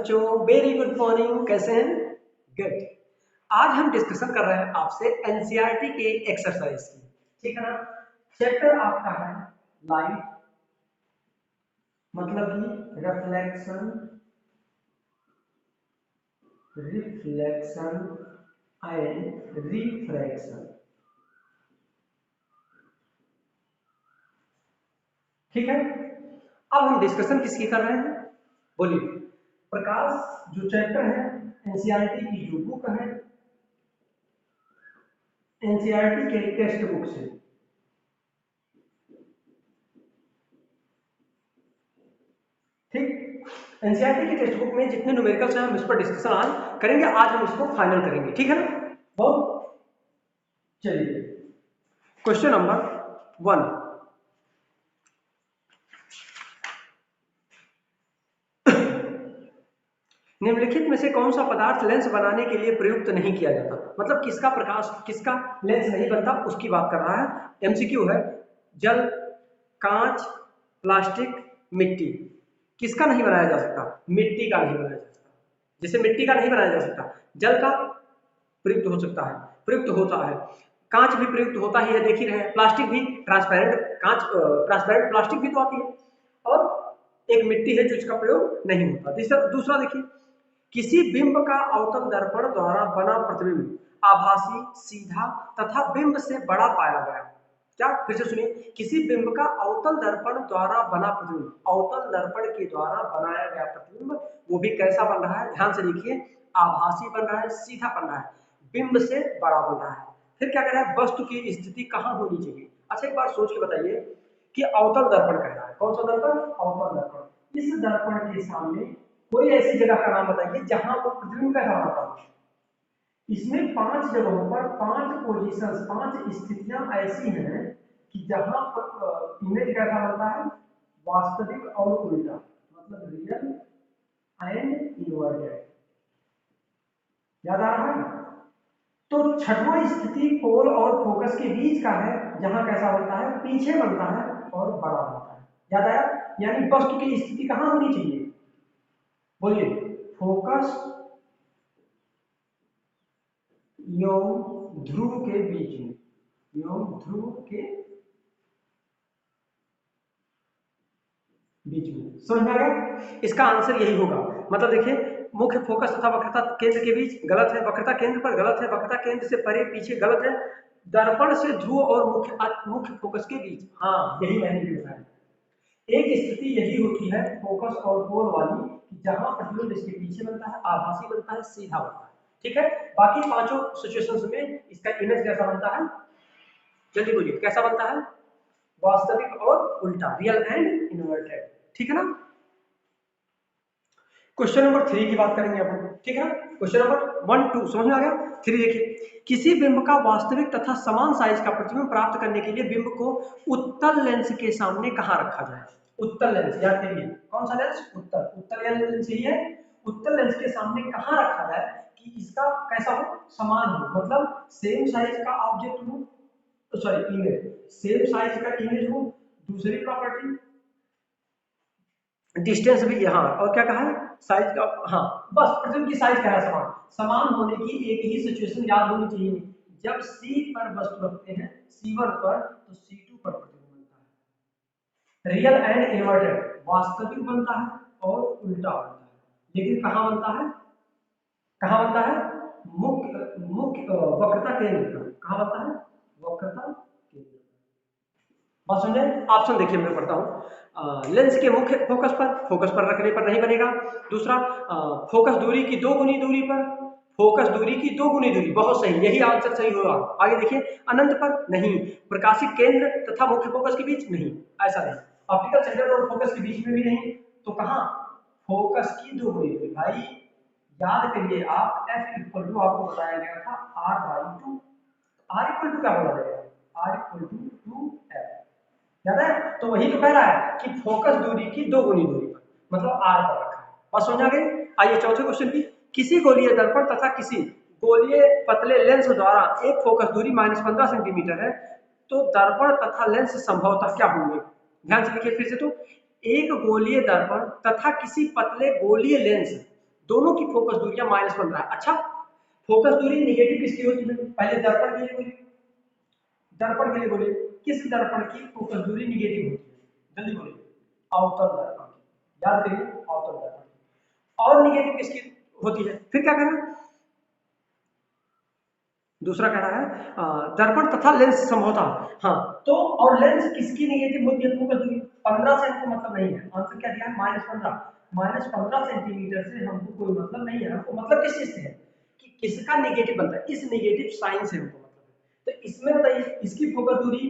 बच्चों, very good morning. कैसे हैं? गुड। आज हम डिस्कशन कर रहे हैं आपसे एनसीईआरटी के एक्सरसाइज की, ठीक है ना। चैप्टर आपका है लाइट, मतलब कि रिफ्लेक्शन एंड रिफ्रैक्शन, ठीक है। अब हम डिस्कशन किसकी कर रहे हैं? बोलिए। प्रकाश जो चैप्टर है एनसीईआरटी की जो बुक है, एनसीईआरटी के टेक्स्ट बुक से, ठीक। एनसीईआरटी की टेक्स्ट बुक में जितने न्यूमेरिकल्स हैं हम इस पर डिस्कशन आज करेंगे। आज हम इसको फाइनल करेंगे, ठीक है ना। बहुत चलिए, क्वेश्चन नंबर 1। निम्नलिखित में से कौन सा पदार्थ लेंस बनाने के लिए प्रयुक्त नहीं किया जाता? मतलब किसका प्रकाश, किसका लेंस नहीं बनता उसकी बात कर रहा है। एमसीक्यू है। जल, कांच, प्लास्टिक, मिट्टी। किसका नहीं बनाया जा सकता? मिट्टी का नहीं बनाया जा सकता। जैसे मिट्टी का नहीं बनाया जा सकता, जल का प्रयुक्त हो सकता है, प्रयुक्त होता है। कांच भी प्रयुक्त होता ही है, देख ही रहे हैं। प्लास्टिक भी, ट्रांसपेरेंट कांच, ट्रांसपेरेंट प्लास्टिक भी तो आती है। और एक मिट्टी है जो इसका प्रयोग नहीं होता। दूसरा देखिए, किसी बिंब का अवतल दर्पण द्वारा बना प्रतिबिंब आभासी, सीधा तथा बिंब से बड़ा पाया गया। क्या? फिर से सुनिए। किसी बिंब का अवतल दर्पण द्वारा बना प्रतिबिंब, अवतल दर्पण के द्वारा बनाया गया प्रतिबिंब, वो भी कैसा बन रहा है? ध्यान से देखिए। आभासी बन रहा है, सीधा बन रहा है, बिंब से बड़ा बन रहा है। फिर क्या कह रहा है? वस्तु की स्थिति कहाँ होनी चाहिए? अच्छा, एक बार सोच के बताइए कि अवतल दर्पण कह रहा है। कौन सा दर्पण? अवतल दर्पण। इस दर्पण के सामने कोई ऐसी जगह का नाम बताइए जहां वो प्रतिबिंब कैसा बनता हो। इसमें 5 जगहों पर 5 पोजीशंस, 5 स्थितियां ऐसी हैं कि जहां पर इमेज कैसा बनता है? वास्तविक और उल्टा, मतलब रियल एंड इन्वर्टेड। याद आ रहा है? तो छठवां स्थिति पोल और फोकस के बीच का है, जहां कैसा बनता है? पीछे बनता है और बड़ा बनता है। याद आया? यानी वस्तु की स्थिति कहां होनी चाहिए? बोलिए। फोकस एवं ध्रुव के बीच में, एवं ध्रुव के बीच में। समझ में आ गया? इसका आंसर यही होगा। मतलब देखिए, मुख्य फोकस तथा वक्रता केंद्र के बीच गलत है, वक्रता केंद्र पर गलत है, वक्रता केंद्र से परे पीछे गलत है, दर्पण से ध्रुव और मुख्य फोकस के बीच, हाँ यही मैंने भी बताया। एक स्थिति यही होती है फोकस और पोल वाली कि जहां प्रतिबिंब इसके पीछे बनता है, आभासी बनता है, सीधा बनता है, ठीक है। बाकी पांचों सिचुएशंस में इसका इमेज कैसा बनता है? जल्दी बोलिए, कैसा बनता है? वास्तविक और उल्टा, रियल एंड इन्वर्टेड, ठीक है ना। क्वेश्चन नंबर 3 की बात करेंगे अपन, ठीक है। क्वेश्चन नंबर 1 2 समझ में आ गया। 3 देखिए, किसी बिंब का वास्तविक तथा समान साइज का प्रतिबिंब प्राप्त करने के लिए बिंब को उत्तल लेंस के सामने कहां रखा जाए? उत्तल लेंस, याद करिए कौन सा लेंस? उत्तल। उत्तल लेंस यही है। उत्तल लेंस के सामने कहां रखा जाए कि इसका कैसा हो? समान हो, मतलब सेम साइज का ऑब्जेक्ट हो, सॉरी इमेज, सेम साइज का इमेज हो। दूसरी प्रॉपर्टी, डिस्टेंस भी, हाँ, और क्या कहा है? साइज का, हाँ, बस प्रतिबिंब की साइज क्या है? समान। समान होने की एक ही सिचुएशन याद होनी चाहिए, जब C पर वस्तु रखते हैं, C1 पर, तो C2 पर प्रतिबिंब बनता है। रियल एंड इन्वर्टेड, वास्तविक बनता है और उल्टा बनता है। लेकिन कहां बनता है? कहां बनता है? मुख्य मुख्य वक्रता केंद्र पर। कहां बनता है? वक्रता केंद्र। बात समझे? ऑप्शन देखिए, मैं पढ़ता हूं। लेंस के मुख्य फोकस पर रखने पर नहीं बनेगा। दूसरा, फोकस दूरी की 2 गुनी दूरी पर, फोकस दूरी की 2 गुनी दूरी, बहुत सही, यही आंसर सही होगा। आगे देखिए, अनंत पर नहीं, प्रकाशिक केंद्र तथा मुख्य फोकस के बीच नहीं, ऐसा नहीं, ऑप्टिकल सेंटर और फोकस के बीच में भी नहीं, तो कहां? फोकस की 2 गुनी दूरी। भाई याद करिए आप, F इक्वल टू आपको बताया गया था R/2। R इक्वल टू क्या बोला जाएगा? R equal to 2F। याद है? तो वही तो कह रहा है कि फोकस दूरी की 2 गुनी दूरी पर, मतलब R पर रखा है। बस समझ आ गई? आइए चौथे क्वेश्चन की। किसी गोलीय दर्पण तथा किसी गोलीय पतले लेंस द्वारा एक फोकस दूरी -15 सेंटीमीटर है, तो दर्पण तथा लेंस संभवतः क्या होंगे? ध्यान से देखिए फिर से। तो एक गोलीय दर्पण तथा किसी पतले गोलीय लेंस दोनों की फोकस दूरियां -15 है। अच्छा, फोकस दूरी निगेटिव किसकी होती है? पहले दर्पण के लिए बोलिए, दर्पण के लिए बोलिए, किस दर्पण की फोकस दूरी निगेटिव होती है? जल्दी बोलिए। अवतल दर्पण की, याद करिए, अवतल दर्पण की। और निगेटिव किसकी होती है? फिर क्या करना, दूसरा कह रहा है दर्पण तथा लेंस समझौता। हाँ, तो और लेंस किसकी निगेटिव होती है फोकस दूरी? 15 से हमको मतलब नहीं है। आंसर क्या दिया है? -15। -15 सेंटीमीटर से हमको कोई मतलब नहीं है। हमको मतलब किस चीज से है कि किसका निगेटिव बनता है, इस निगेटिव साइन से हमको मतलब है। तो इसमें बताइए, इसकी फोकस दूरी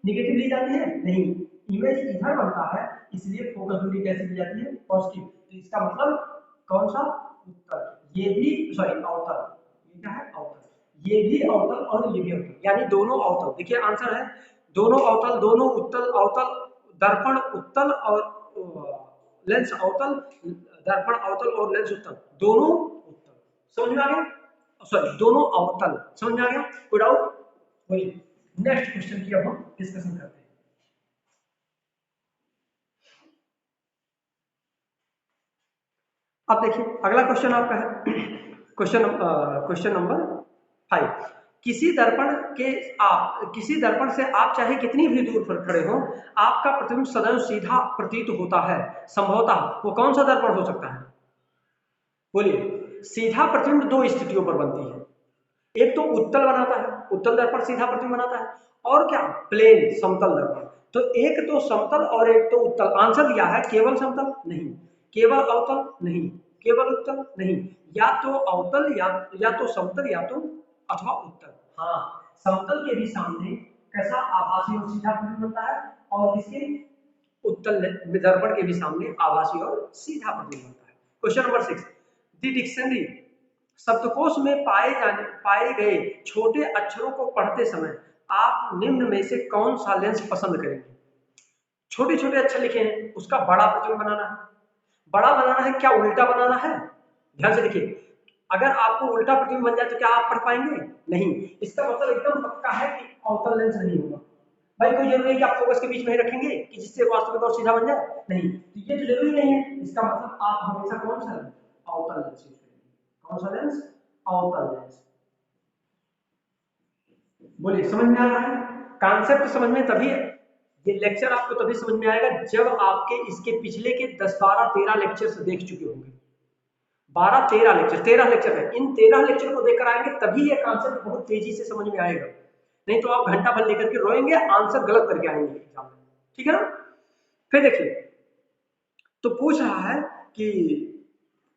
निगेटिव ली जाती है? नहीं, इमेज इधर बनता है, इसलिए फोकस दूरी कैसी ली जाती है? पॉजिटिव। तो इसका मतलब कौन सा? उत्तर। ये भी सॉरी अवतल, ये क्या है? अवतल। ये भी अवतल और ये भी अवतल, यानी दोनों अवतल। देखिए आंसर है दोनों अवतल, दोनों उत्तल अवतल, दर्पण उत्तल और लेंस अवतल, दर्पण अवतल और लेंस उत्तल, दोनों उत्तल। समझ में आ गया? सॉरी, दोनों अवतल। समझ में आ गया? कोई डाउट? वही नेक्स्ट क्वेश्चन की अब हम डिस्कशन करते हैं। अब देखिए अगला क्वेश्चन आपका है क्वेश्चन नंबर 5। किसी दर्पण से आप चाहे कितनी भी दूर पर खड़े हो, आपका प्रतिबिंब सदैव सीधा प्रतीत होता है। संभवतः वो कौन सा दर्पण हो सकता है? बोलिए। सीधा प्रतिबिंब दो स्थितियों पर बनती है। एक तो उत्तल बनाता है, उत्तल दर्पण सीधा प्रतिबिंब बनाता है, और क्या? प्लेन, समतल दर्पण। तो एक तो समतल और एक तो उत्तल। आंसर दिया है केवल समतल नहीं, केवल अवतल नहीं, केवल उत्तल नहीं, या तो अवतल या तो समतल या तो अथवा उत्तल। हाँ, समतल के भी सामने कैसा आभासी और सीधा प्रतिबिंब बनता है, और इसके उत्तल दर्पण के भी सामने आभासी और सीधा प्रतिबिंब बनता है। Question number 6। दी डिक्शनरी शब्दकोश में पाए गए छोटे अक्षरों को पढ़ते समय आप निम्न में से कौन सा लेंस पसंद करेंगे? छोटे छोटे अक्षर लिखे हैं, उसका बड़ा प्रतिबिंब बनाना है। बड़ा बनाना है, क्या उल्टा बनाना है? ध्यान से देखिए, अगर आपको उल्टा प्रतिबिंब बन जाए तो क्या आप पढ़ पाएंगे? नहीं। इसका मतलब एकदम पक्का है कि अवतल लेंस नहीं होगा। भाई कोई जरूरी है कि आप फोकस के बीच में ही रखेंगे कि जिससे वास्तविक और सीधा बन जाए? नहीं, तो ये तो जरूरी नहीं है। इसका मतलब आप हमेशा कौन सा लेंस? अवतल लेंस यूज करेंगे। कौन सा लेंस? अवतल लेंस। बोलिए, समझ में आ रहा है? कॉन्सेप्ट समझ में तभी, ये लेक्चर आपको तभी समझ में आएगा जब आपके इसके पिछले के 10 12 13 लेक्चर्स देख चुके होंगे। 12 13 लेक्चर, 13 लेक्चर है, इन 13 लेक्चर को देखकर आएंगे तभी ये कॉन्सेप्ट बहुत तेजी से समझ में आएगा। नहीं तो आप घंटा भर लेकर के रोएंगे, आंसर गलत करके आएंगे एग्जाम में। ठीक है ना? फिर देखिए, तो पूछ रहा है कि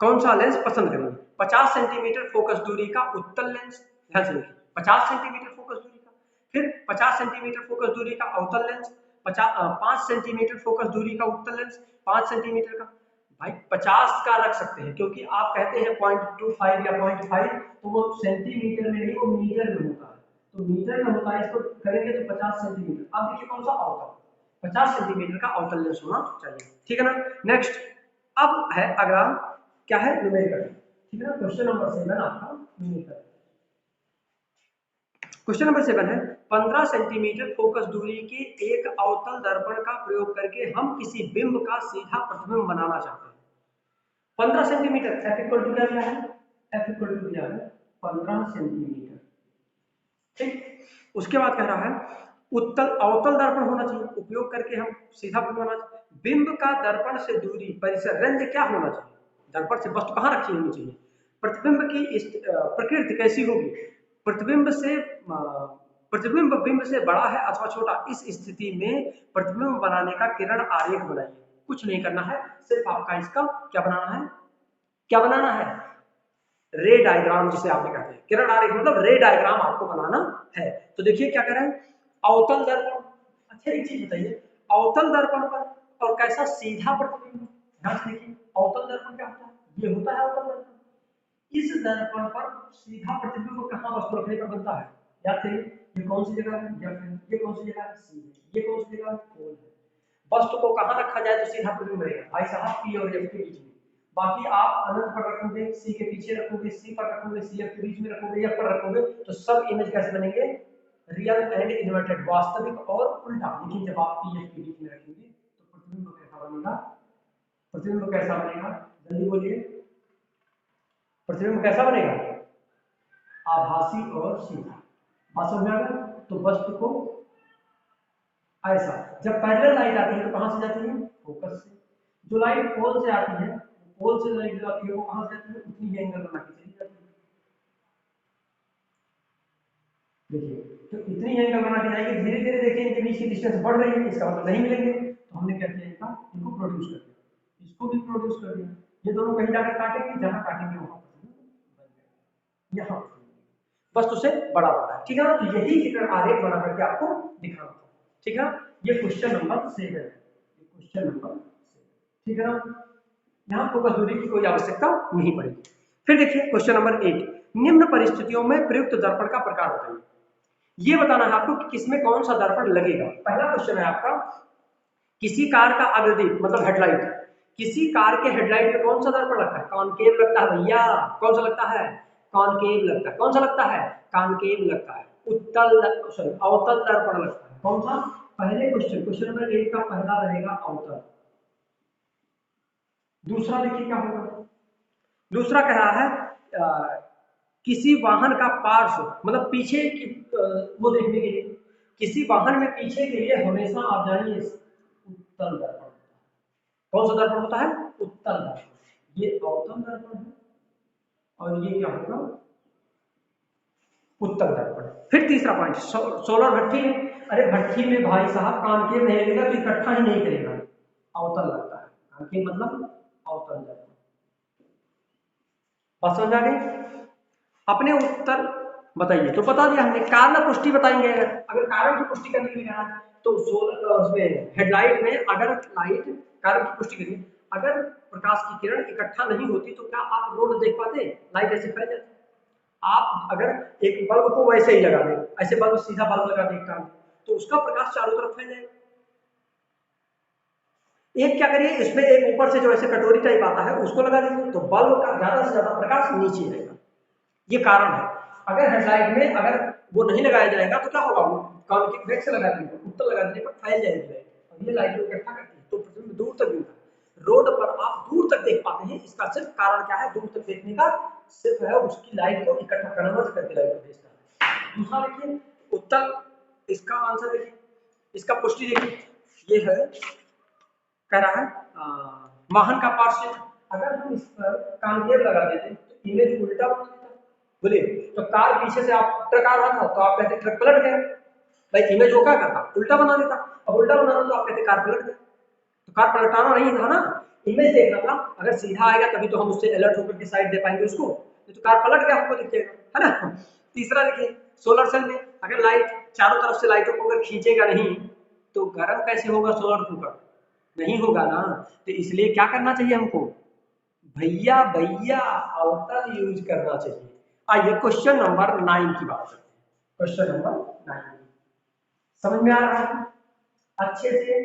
कौन सा लेंस पसंद करेंगे? 50 सेंटीमीटर फोकस दूरी का उत्तल लेंस। ध्यान से देखिए, 50 सेंटीमीटर फोकस दूरी का, फिर 50 सेंटीमीटर फोकस दूरी का अवतल लेंस, 5 सेंटीमीटर फोकस दूरी का उत्तल लेंस, 5 सेंटीमीटर का। भाई 50 का रख सकते हैं, क्योंकि आप कहते हैं 0.25 या 0.5, तो वो सेंटीमीटर में नहीं, वो मीटर में होता है। तो मीटर में होता है, इसको करेंगे तो 50 सेंटीमीटर। अब देखिए कौन सा अवतल, 50 सेंटीमीटर का अवतल लेंस होना चाहिए। ठीक है ना? नेक्स्ट, अब है अगला, क्या है? न्यूमेरिकल। ठीक है ना? क्वेश्चन नंबर 7 आपका न्यूमेरिकल। क्वेश्चन नंबर 7 है 15 सेंटीमीटर फोकस दूरी के एक अवतल दर्पण का प्रयोग करके हम किसी बिंब का सीधा प्रतिबिंब बनाना चाहते हैं। 15 सेंटीमीटर, एफ इक्वल टू क्या दिया है? एफ इक्वल टू दिया है 15 सेंटीमीटर। ठीक, उसके बाद कह रहा है उत्तल अवतल दर्पण होना चाहिए, उपयोग करके हम सीधा बिंब बनाना चाहिए। बिंब का दर्पण से दूरी परिसर रेंज क्या होना चाहिए? दर्पण से वस्तु कहाँ रखी होनी चाहिए? प्रतिबिंब की प्रकृति कैसी होगी? प्रतिबिंब से प्रतिबिंब बिंब से बड़ा है अथवा छोटा, इस स्थिति में प्रतिबिंब बनाने का किरण आरेख बनाइए। कुछ नहीं करना है, सिर्फ आपका इसका क्या बनाना है? क्या बनाना है? रे डायग्राम, जिसे आपने कहते हैं किरण आरेख, मतलब रे डायग्राम आपको बनाना है। तो देखिए क्या करें, अवतल दर्पण। अच्छा एक चीज बताइए, अवतल दर्पण पर और कैसा सीधा प्रतिबिंब? ध्यान से देखिए, अवतल दर्पण क्या होता है? ये होता है अवतल दर्पण। इस दर्पण पर सीधा प्रतिबिंब को कहां वस्तु रखने का बनता है? याद करिए, ये कौन सी जगह है? ये कौन सी जगह है? सी है। ये कौन सी जगह है? पोल है। वस्तु को कहां रखा जाए तो सीधा प्रतिबिंब बनेगा? भाई साहब पी और एफ के बीच में। बाकी आप अनंत पर रखोगे, सी के पीछे रखोगे, सी पर रखोगे, सी एफ के बीच में रखोगे, एफ पर रखोगे, तो सब इमेज कैसे बनेंगे? रियल एंड इन्वर्टेड, वास्तविक और उल्टा। लेकिन जब आप पी एफ के बीच में रखेंगे तो प्रतिबिंब कैसा बनेगा? प्रतिबिंब कैसा बनेगा? जल्दी बोलिए। प्रतिबिंब कैसा बनेगा? आभासी और सीधा। बात समझ में आ गया? तो वस्तु को ऐसा, जब पैरेलल लाइट आती है तो कहां से जाती है? फोकस से। जो लाइट पोल से आती है, पोल से लाइट जो आती है वो कहां से आती है? उतनी ही एंगल बना के चली जाती है। देखिए, तो इतनी एंगल बना के जाएगी, धीरे धीरे देखिए इनके बीच की डिस्टेंस बढ़ रही है, इसका मतलब नहीं मिलेंगे। तो हमने क्या किया, इनको प्रोड्यूस कर दिया, इसको भी प्रोड्यूस कर दिया। ये दोनों कहीं जाकर काटेंगे, जहां काटेंगे वहां पर यहाँ वस्तु से बड़ा बड़ा है, ठीक है ना? तो यही फिगर आरेख बना करके आपको दिखाना था, ठीक है? ये क्वेश्चन नंबर 7 है, क्वेश्चन नंबर 7, ठीक है ना? यहाँ फोकस दूरी की कोई आवश्यकता नहीं पड़ेगी। फिर देखिए क्वेश्चन नंबर 8, निम्न परिस्थितियों में प्रयुक्त दर्पण का प्रकार बताइए। ये बताना है आपको कि किसमें कौन सा दर्पण लगेगा। पहला क्वेश्चन है आपका, किसी कार का अग्रदीप मतलब हेडलाइट, किसी कार के हेडलाइट में कौन सा दर्पण लगता है? कॉनकेव लगता है भैया। कौन सा लगता है? कॉनकेव लगता है। कौन सा लगता है? कॉनकेव लगता है। उत्तल सॉरी अवतल दर्पण लगता है। कौन सा? पहले क्वेश्चन नंबर 8 का पहला रहेगा अवतल। दूसरा देखिए क्या होगा, दूसरा कह रहा है किसी वाहन का पार्श्व मतलब पीछे की वो देखने के लिए, किसी वाहन में पीछे के लिए हमेशा आप जानिए उत्तल दर्पण। कौन सा दर्पण होता है? उत्तल दर्पण। ये अवतल दर्पण है और ये क्या होगा? उत्तल दर्पण। फिर तीसरा पॉइंट, सोलर भट्ठी में, अरे भट्ठी में भाई साहब कॉनकेव नहीं लगेगा तो इकट्ठा ही नहीं करेगा, अवतल लगता है। कॉनकेव मतलब अवतल दर्पण। बात समझ आ गई? अपने उत्तर बताइए। तो बता दिया हमने, कारण पुष्टि बताएंगे। अगर कारण की पुष्टि करने के लिए कहा तो सोलर उसमें हेडलाइट में अगर लाइट, कारण की पुष्टि करिए, अगर प्रकाश की किरण इकट्ठा नहीं होती तो क्या आप रोड देख पाते? लाइट ऐसे फैल जाती। आप अगर एक बल्ब को वैसे ही लगा दें, ऐसे बल्ब सीधा बल्ब लगा दें तो उसका प्रकाश चारों तरफ फैल जाएगा। एक क्या करिए, इसमें एक ऊपर से जो ऐसे कटोरी टाइप आता है उसको लगा दीजिए, तो बल्ब का ज्यादा से ज्यादा प्रकाश नीचे आएगा। ये कारण है। अगर हेडलाइट में अगर वो नहीं लगाया जाएगा तो क्या होगा? कॉनकेव बैक से लगा देंगे, उत्तर लगा देने पर फैल जाएगी लाइट, और ये लाइट को इकट्ठा करती है तो प्रतिबिंब दूर तक दिखता है। रोड पर आप दूर तक देख पाते हैं, इसका सिर्फ कारण क्या है? दूर तक देखने का सिर्फ है उसकी लाइट को इकट्ठा कन्वर्ट करके लाइट को भेजता है। दूसरा देखिए उत्तर, इसका आंसर देखिए, इसका पुष्टि देखिए, ये है कह रहा है वाहन का पार्श्व। अगर हम इस पर कॉनकेव लगा देते तो इमेज उल्टा बन जाता। बोलिए, तो कार पीछे से आप ट्रक आ रहा था तो आप कहते ट्रक पलट गया, भाई इमेज वो क्या करता? उल्टा बना देता। अब उल्टा बनाना तो आप कहते कार पलट गया, तो कार पलटाना नहीं था ना, इमेज देखना था। अगर सीधा आएगा तभी तो हम उससे अलर्ट होकर के साइड दे पाएंगे उसको, तो कार पलट गया हमको दिखेगा, है ना? तीसरा देखिए, सोलर सेल में अगर लाइट चारों तरफ से लाइटों को अगर खींचेगा नहीं तो गर्म कैसे होगा सोलर कुकर? नहीं होगा ना। तो इसलिए क्या करना चाहिए हमको? भैया भैया अवतल यूज करना चाहिए। आइए क्वेश्चन नंबर 9 की बात करते हैं। क्वेश्चन नंबर 9 समझ में आ रहा है अच्छे से?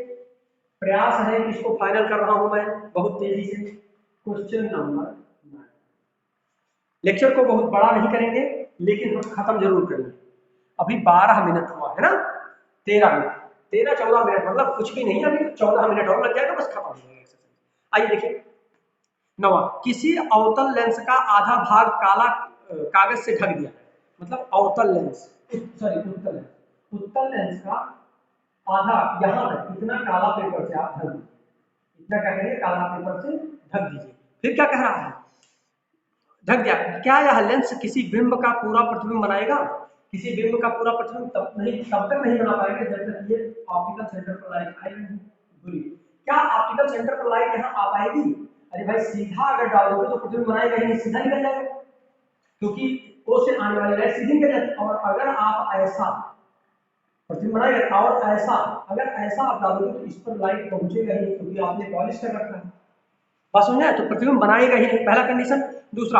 प्रयास है कि इसको फाइनल कर रहा हूं मैं बहुत तेजी से। क्वेश्चन नंबर 9, लेक्चर को बहुत बड़ा नहीं करेंगे लेकिन हम खत्म जरूर करेंगे। अभी 12 मिनट हुआ है ना, 13 मिनट, 13-14 मिनट मतलब कुछ भी नहीं, अभी 14 मिनट और लग जाएगा, बस खत्म हो जाएगा। आइए देखिए नवा, किसी अवतल लेंस का आधा भाग काला कागज से ढक दिया, मतलब अवतल लेंस, सॉरी उत्तल लेंस, उत्तल लेंस का आधा यहाँ तक इतना काला पेपर से आप ढक दीजिए, इतना क्या करेंगे? काला पेपर से ढक दीजिए। फिर क्या कह रहा है? ढक गया, क्या यह लेंस किसी बिंब का पूरा प्रतिबिंब बनाएगा? किसी बिंब का पूरा प्रतिबिंब तब तक नहीं बना पाएंगे जब तक ये ऑप्टिकल सेंटर पर लाइट आएगी नहीं। क्या ऑप्टिकल सेंटर पर लाइट यहाँ आ पाएगी? अरे भाई सीधा अगर डालोगे तो प्रतिबिंब बनाएगा ही नहीं, सीधा निकल जाएगा, क्योंकि ओ से आने वाली लाइट सीधी निकल जाती है। और अगर आप ऐसा प्रतिबिंब बनाएगा और ऐसा, अगर ऐसा आप डालोगे तो इस पर लाइट पहुंचेगा ही नहीं, क्योंकि आपने पॉलिश कर रखा है। बात समझ आए? तो प्रतिबिंब बनाएगा ही नहीं, पहला कंडीशन। दूसरा,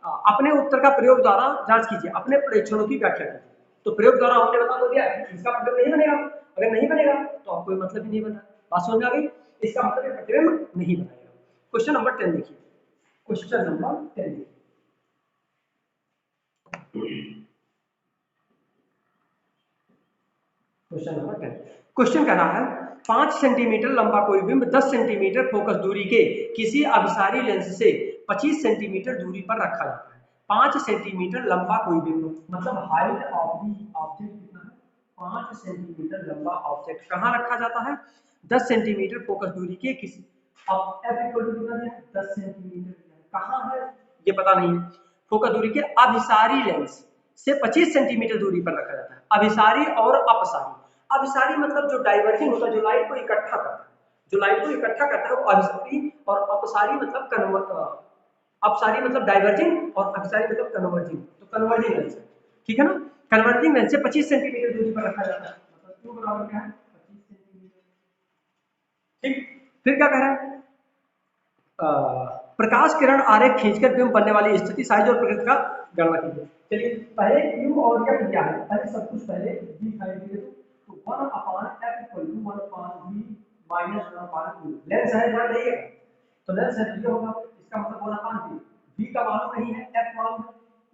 अपने उत्तर का प्रयोग द्वारा जांच कीजिए, अपने प्रेक्षणों की व्याख्या कीजिए। तो प्रयोग द्वारा हमने बता दो दिया इसका प्रतिबिंब नहीं बनेगा, अगर नहीं बनेगा तो आप कोई मतलब ही नहीं बना। बात समझ में आ गई? इसका मतलब प्रतिबिंब नहीं बनेगा। क्वेश्चन नंबर 10 देखिए, क्वेश्चन नंबर 10 देखिए, क्वेश्चन नंबर 10, क्वेश्चन कह रहा है 5 सेंटीमीटर लंबा कोई बिंब 10 सेंटीमीटर फोकस दूरी के किसी अभिसारी लेंस से 25 सेंटीमीटर दूरी पर रखा जाता है। 5 सेंटीमीटर लंबा कोई बिंदु, मतलब हाइट ऑफ दी ऑब्जेक्ट कितना है, 5 सेंटीमीटर लंबा ऑब्जेक्ट कहाँ रखा जाता है, 10 सेंटीमीटर फोकस दूरी के किसी, अब एफ इक्वल टू कितना दिया, 10 सेंटीमीटर, कहाँ है ये पता नहीं है, फोकस दूरी के अभिसारी लेंस से 25 सेंटीमीटर दूरी पर रखा जाता है। अभिसारी और अपसारी, अभिसारी मतलब जो डाइवर्जिंग होता है, जो लाइट को इकट्ठा करता है, जो लाइट को इकट्ठा करता है वो अभिसारी, और अपसारी मतलब अपसारी मतलब डाइवर्जिंग और अभिसारी मतलब कन्वर्जिंग, तो कन्वर्जिंग लेंस है, ठीक है ना। कन्वर्जिंग लेंस से 25 सेंटीमीटर दूरी पर रखा जाता है, मतलब क्यों बराबर क्या है 25 सेंटीमीटर, ठीक। फिर क्या कह रहा है, प्रकाश किरण आरेख खींचकर बिंब बनने वाली स्थिति, साइज और प्रकृति का गणना कीजिए। चलिए पहले क्यू और एफ क्या है, पहले सब कुछ पहले डी फाइंड कीजिए, तो 1 upon F equal to 1 upon V minus 1 upon Q, lens है ध्यान रखिएगा, तो लेंस है ये होगा, इसका मतलब 1 अपान वी, वी का मालूम नहीं है, एफ मालूम है,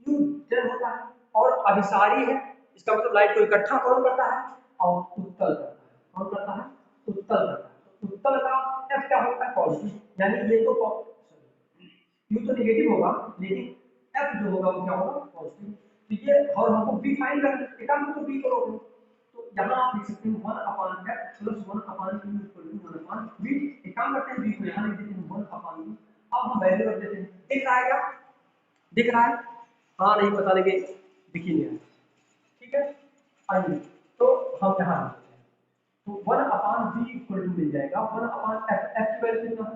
क्यू टेन होता है, और अभिसारी है, इसका मतलब लाइट को इकट्ठा कौन करता है, और उत्तल करता है, कौन करता है, उत्तल करता है, उत्तल का एफ क्या होता है, पॉजिटिव, यानी ये तो क्यू तो नेगेटिव होगा, लेकिन एफ जो होगा वो क्या होगा, पॉजिटिव, तो ये, और हमको बी फाइंड करना है, एक काम तो बी करोगे, तो यहाँ आप लिख सकते हैं 1 upon F plus 1 upon Q equal to 1 upon B, एक काम करते हैं बी को यहाँ लिख देते हैं 1 अपान बी, अब हम वैल्यू रख देते हैं, दिख रहा है क्या, दिख रहा है, हाँ नहीं पता लगे दिख ही नहीं है, ठीक है, आइए तो हम यहाँ तो 1 अपान बी इक्वल टू मिल जाएगा 1 अपान एफ, एफ की वैल्यू कितना है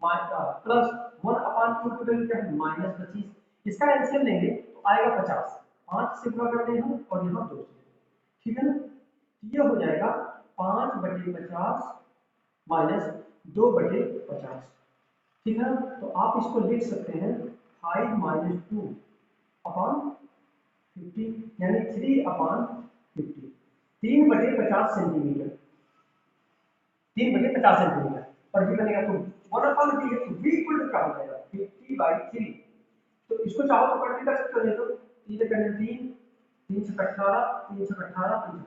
10 प्लस 1 अपान क्यू की वैल्यू क्या है -25, इसका एलसीएम लेंगे तो आएगा 50, 5 से गुणा कर दें हम और यहाँ 2 से, ठीक है ना, ये हो जाएगा 5/50 माइनस 2/50, ठीक है ना, तो आप इसको लिख सकते हैं 5 माइनस 2 अपान 50, यानी 3 अपान 50, 3/50 सेंटीमीटर, 3/50 सेंटीमीटर, और ये बनेगा तो 1 अपान बी है, तो बी इक्वल टू क्या हो जाएगा 50/3, तो इसको चाहो तो कट भी कर सकते हो, नहीं तो 3 करने 3, 3 से 18, 3 से 18, 3 से 18,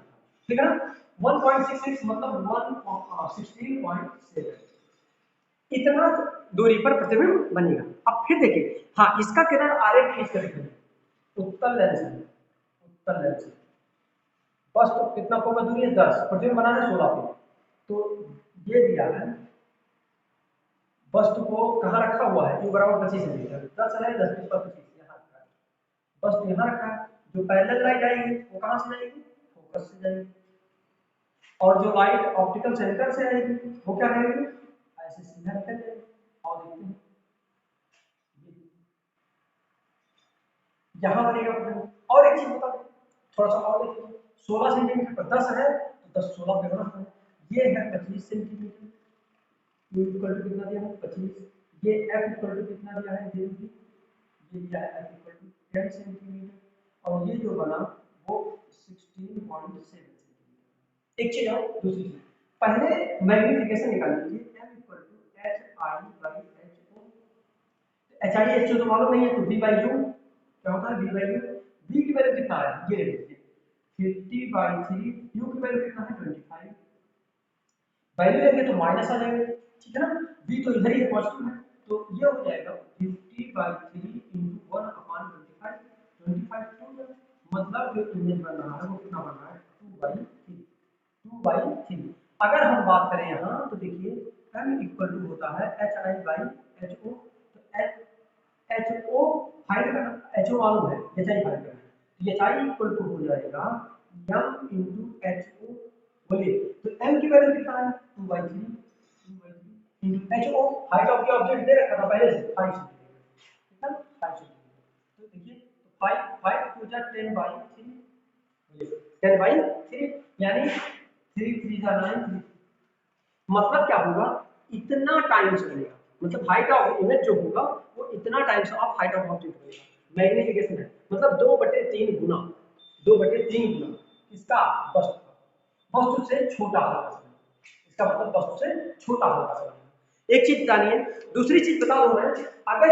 ठीक है ना, 1.66 मतलब 116.7, इतना दूरी पर प्रतिबिंब बनेगा। अब फिर देखिए, हाँ इसका किरण आरेख खींच कर दिखाइए, उत्तल लेंस है, उत्तल लेंस है, बस तो कितना फोकस दूरी है 10, प्रतिबिंब बनाना है 16 पे, तो ये दिया है, वस्तु को कहाँ रखा हुआ है, क्यू बराबर 25 सेंटीमीटर, 10 है 10 पर 25 यहाँ रखा है, वस्तु यहाँ रखा है, जो पैरेलल लाइट आएगी वो कहाँ से जाएगी, फोकस से जाएगी, और जो लाइट ऑप्टिकल सेंटर से आएगी वो क्या करेगी, ऐसे सीधा निकल जाएगी, और देखते हैं यहाँ बनेगा प्रतिबिंब। और एक चीज बता दें, थोड़ा सा और देखिए, 16 सेंटीमीटर पर 10 है तो 10 16 पे बना है, ये है 25 सेंटीमीटर, u इक्वल टू कितना दिया है 25, ये f इक्वल टू कितना दिया है ये दिया है f इक्वल टू 10 सेंटीमीटर, और ये जो बना वो 16.7 सेंटीमीटर। एक चीज और दूसरी चीज, पहले मैग्नीफिकेशन निकाल लीजिए, m equal to h i by h o, h i h o तो मालूम नहीं है, तो v बाई u क्या होता है, v बाई u, v की वैल्यू कितना है ये ले लीजिए 50/3, u की वैल्यू कितना है 25, वैल्यू लेंगे तो माइनस आ जाएगा, ठीक है ना, v तो इधर ही है पॉजिटिव है, तो ये हो जाएगा 50/3 into 1 upon 25, 25 टू, मतलब जो इमेज बन रहा है वो कितना बन रहा है 2/3। अगर हम बात करें यहाँ तो देखिए m इक्वल टू होता है hi बाई ho, तो ho फाइंड करना, ho मालूम है, hi फाइंड करना है, तो hi इक्वल टू हो जाएगा m into ho, बोलिए तो m की वैल्यू कितना है 2/3 into ho, height of the object दे रखा था पहले से 5 सेंटीमीटर, ठीक है 5 सेंटीमीटर, तो देखिए तो 5 5 टू जा 10/3, बोलिए 10/3, यानी 3 3 जा 9, मतलब क्या होगा, इतना टाइम से बनेगा, मतलब हाइट ऑफ इमेज जो होगा वो इतना टाइम से आप हाइट ऑफ ऑब्जेक्ट बनेगा, मैग्नीफिकेशन है, मतलब 2/3 गुना, 2/3 गुना इसका वस्तु का, वस्तु से छोटा होगा, इसका मतलब वस्तु से छोटा होगा। एक चीज जानिए, दूसरी चीज बता दूं मैं, अगर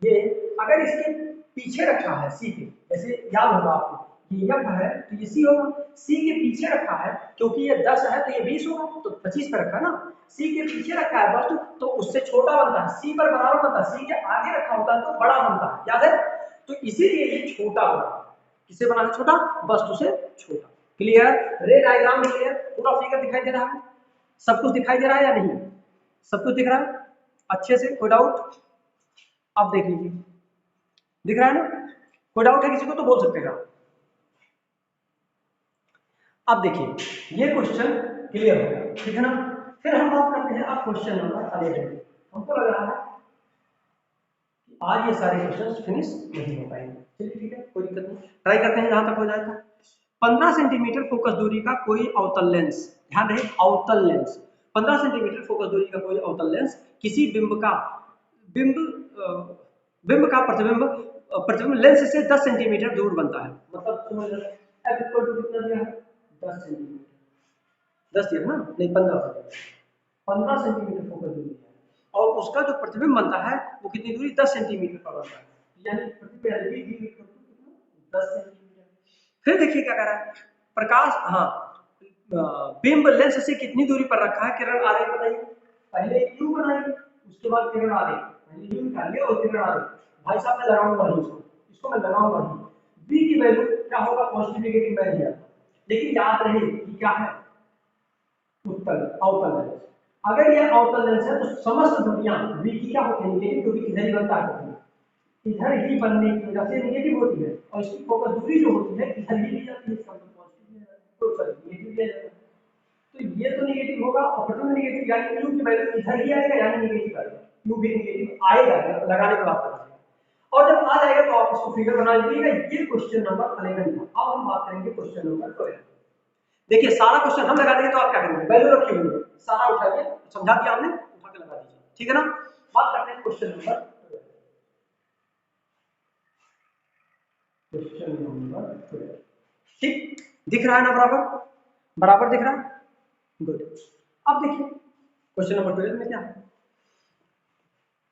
ये अगर इसके पीछे रखा है सीधे, जैसे याद होगा आपको ये एफ है तो ये सी होगा, सी के पीछे रखा है क्योंकि ये 10 है तो ये 20 होगा, तो 25 पे रखा है ना, सी के पीछे रखा है वस्तु तो उससे छोटा बनता है, सी पर बराबर बनता है, सी के आगे रखा होता है तो बड़ा बनता है, याद है, तो इसीलिए ये छोटा बना, किसे बना है छोटा, वस्तु से छोटा। क्लियर, रे डायग्राम में क्लियर, पूरा फिगर दिखाई दे रहा है, सब कुछ दिखाई दे रहा है या नहीं, सब कुछ दिख रहा है अच्छे से, कोई डाउट, आप देख लीजिए दिख रहा है ना, कोई डाउट है किसी को तो बोल सकते हैं आप। अब देखिए ये क्वेश्चन क्लियर हो गया, ठीक है ना, फिर हम बात करते हैं अब क्वेश्चन नंबर 11। हमको लग रहा है कि आज ये सारे क्वेश्चन फिनिश नहीं हो पाएंगे, चलिए ठीक है कोई दिक्कत नहीं, ट्राई करते हैं जहां तक हो जाएगा। 15 सेंटीमीटर फोकस दूरी का कोई अवतल लेंस, ध्यान रहे अवतल लेंस, 15 सेंटीमीटर फोकस दूरी का कोई अवतल लेंस किसी बिंब का बिंब का प्रतिबिंब लेंस से 10 सेंटीमीटर दूर बनता है, मतलब समझ लो f इक्वल टू कितना दिया है 10 सेंटीमीटर, 10 दिया ना नहीं 15 सेंटीमीटर फोकस दूरी है और उसका जो प्रतिबिंब बनता है वो कितनी दूरी 10 सेंटीमीटर पर बनता है, यानी प्रतिबिंब भी 10 सेंटीमीटर। फिर देखिए क्या कर रहा है प्रकाश, हाँ बिंब लेंस से कितनी दूरी पर रखा है, किरण आ रही बताइए, पहले क्यू बनाइए उसके बाद किरण आ रही, पहले यू निकालिए और किरण आ रही, भाई साहब मैं लगाऊंगा ही इसको मैं लगाऊंगा ही, बी की वैल्यू क्या होगा पॉजिटिव नेगेटिव वैल्यू है, लेकिन याद रहे कि क्या है उत्तल अवतल लेंस, अगर यह अवतल लेंस है तो समस्त दूरियां v की क्या होती है नेगेटिव, क्योंकि इधर ही बनता है, इधर ही बनने की वजह से नेगेटिव होती है और इसकी फोकस दूरी जो होती है इधर ही ली जाती है, इसका मतलब पॉजिटिव तो सॉरी नेगेटिव लिया जाता है, तो ये तो नेगेटिव होगा और प्रतिबिंब नेगेटिव, यानी q की वैल्यू इधर ही आएगा यानी नेगेटिव आएगा, q भी नेगेटिव आएगा लगाने के बाद, और जब आ जाएगा तो आप इसको फिगर बना लीजिएगा। ये क्वेश्चन नंबर 11 था। अब हम बात करेंगे क्वेश्चन नंबर 12। देखिए सारा क्वेश्चन हम लगा देंगे तो आप क्या करेंगे, वैल्यू रखी हुई है सारा उठाइए, समझा दिया हमने, उठा के लगा दीजिए, ठीक है ना। बात करते हैं क्वेश्चन नंबर 12, ठीक दिख रहा है ना, बराबर बराबर दिख रहा है, गुड। अब देखिए क्वेश्चन नंबर 12 में क्या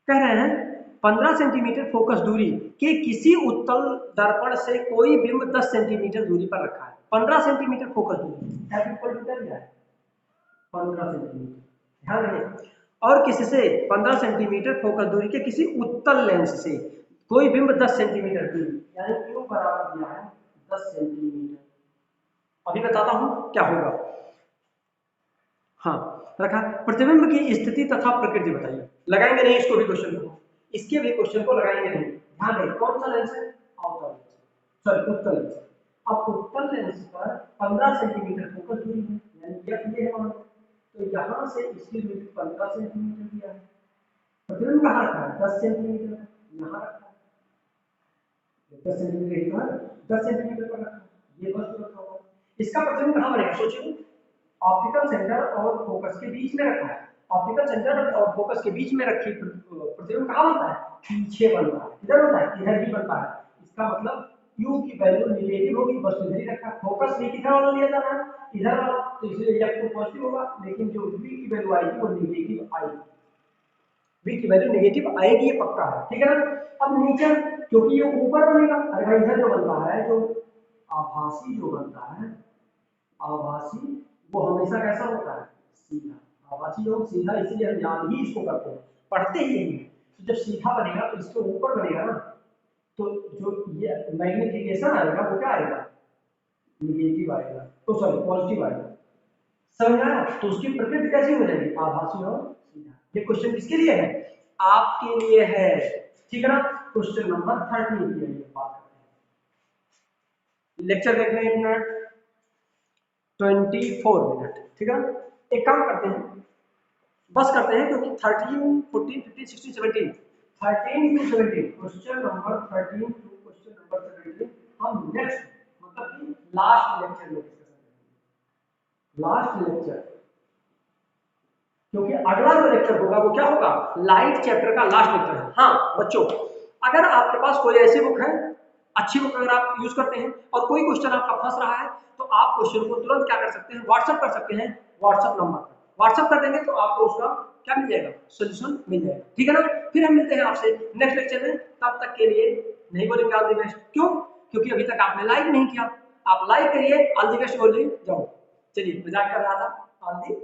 कह रहे हैं, 15 सेंटीमीटर फोकस दूरी के किसी उत्तल दर्पण से कोई बिंब 10 सेंटीमीटर दूरी पर रखा है, 15 सेंटीमीटर फोकस दूरी f इक्वल टू क्या दिया है 15 सेंटीमीटर, ध्यान रखिए, और किससे 15 सेंटीमीटर फोकस दूरी के किसी उत्तल लेंस से कोई बिंब 10 सेंटीमीटर दूरी, यानी q बराबर दिया है 10 सेंटीमीटर। अभी बताता हूं क्या होगा, हाँ रखा, प्रतिबिंब की स्थिति तथा प्रकृति बताइए, लगाएंगे नहीं इसको भी क्वेश्चन को, इसके भी क्वेश्चन को लगाएंगे नहीं, ध्यान दें कौन सा लेंस है अवतल लेंस, सॉरी उत्तल लेंस। अब उत्तल लेंस पर 15 सेंटीमीटर फोकस दूरी है, यानी एफ ये है मान, तो यहां से इसकी दूरी 15 सेंटीमीटर दिया है, प्रतिबिंब कहां रखा है 10 सेंटीमीटर, यहां रखा है 10 सेंटीमीटर ही तो है, 10 सेंटीमीटर पर रखा है, ये वस्तु रखा हुआ है, इसका प्रतिबिंब कहां बनेगा सोचिए, ऑप्टिकल सेंटर और फोकस के बीच में रखा है, ऑप्टिकल सेंटर और फोकस के बीच में रखी प्रतिबिंब कहां बनता है पीछे बनता है, इधर बनता है इधर ही बनता है, इसका मतलब u की वैल्यू नेगेटिव होगी, बस इधर ही रखा है, फोकस भी किधर वाला लिया जा रहा है इधर वाला, तो इसलिए f तो पॉजिटिव होगा, लेकिन जो v की वैल्यू आएगी वो नेगेटिव आएगी, v की वैल्यू नेगेटिव आएगी ये पक्का है, ठीक है ना। अब नीचे क्योंकि ये ऊपर बनेगा, अरे भाई इधर जो बनता है जो आभासी जो बनता है, आभासी वो हमेशा कैसा होता है सीधा, आभासी जो सीधा, इसीलिए हम याद ही इसको करते हैं, पढ़ते ही नहीं है, तो जब सीधा बनेगा तो इसके ऊपर बनेगा ना, तो जो ये मैग्निफिकेशन आएगा वो क्या आएगा नेगेटिव आएगा, तो सॉरी पॉजिटिव आएगा, समझ आया, तो उसकी प्रकृति कैसी हो जाएगी आभासी और सीधा। ये क्वेश्चन किसके लिए है आपके लिए है, ठीक है ना। क्वेश्चन नंबर 13 के लिए बात करते हैं, लेक्चर देख रहे हैं 1 मिनट 24 मिनट, ठीक है। एक काम करते हैं बस करते हैं क्योंकि 13 14 15 16 17 13 to 17 question number 13 to question number 17 हम नेक्स्ट मतलब कि लास्ट लेक्चर में डिस्कस करेंगे, लास्ट लेक्चर, क्योंकि अगला जो लेक्चर होगा वो क्या होगा लाइट चैप्टर का लास्ट लेक्चर है। हाँ बच्चों अगर आपके पास कोई ऐसी बुक है अच्छी बुक अगर आप यूज करते हैं और कोई क्वेश्चन आपका फंस रहा है तो आप क्वेश्चन को तुरंत क्या कर सकते हैं व्हाट्सएप कर सकते हैं, व्हाट्सएप नंबर पर व्हाट्सएप कर देंगे तो आपको उसका क्या मिल जाएगा सोल्यूशन मिल जाएगा, ठीक है ना। फिर हम मिलते हैं आपसे नेक्स्ट लेक्चर में, तब तक के लिए नहीं बोलेंगे ऑल द बेस्ट, क्यों क्योंकि अभी तक आपने लाइक नहीं किया, आप लाइक करिए। ऑल दी बेस्ट बोलिए। जाओ, चलिए मजाक कर रहा था। All the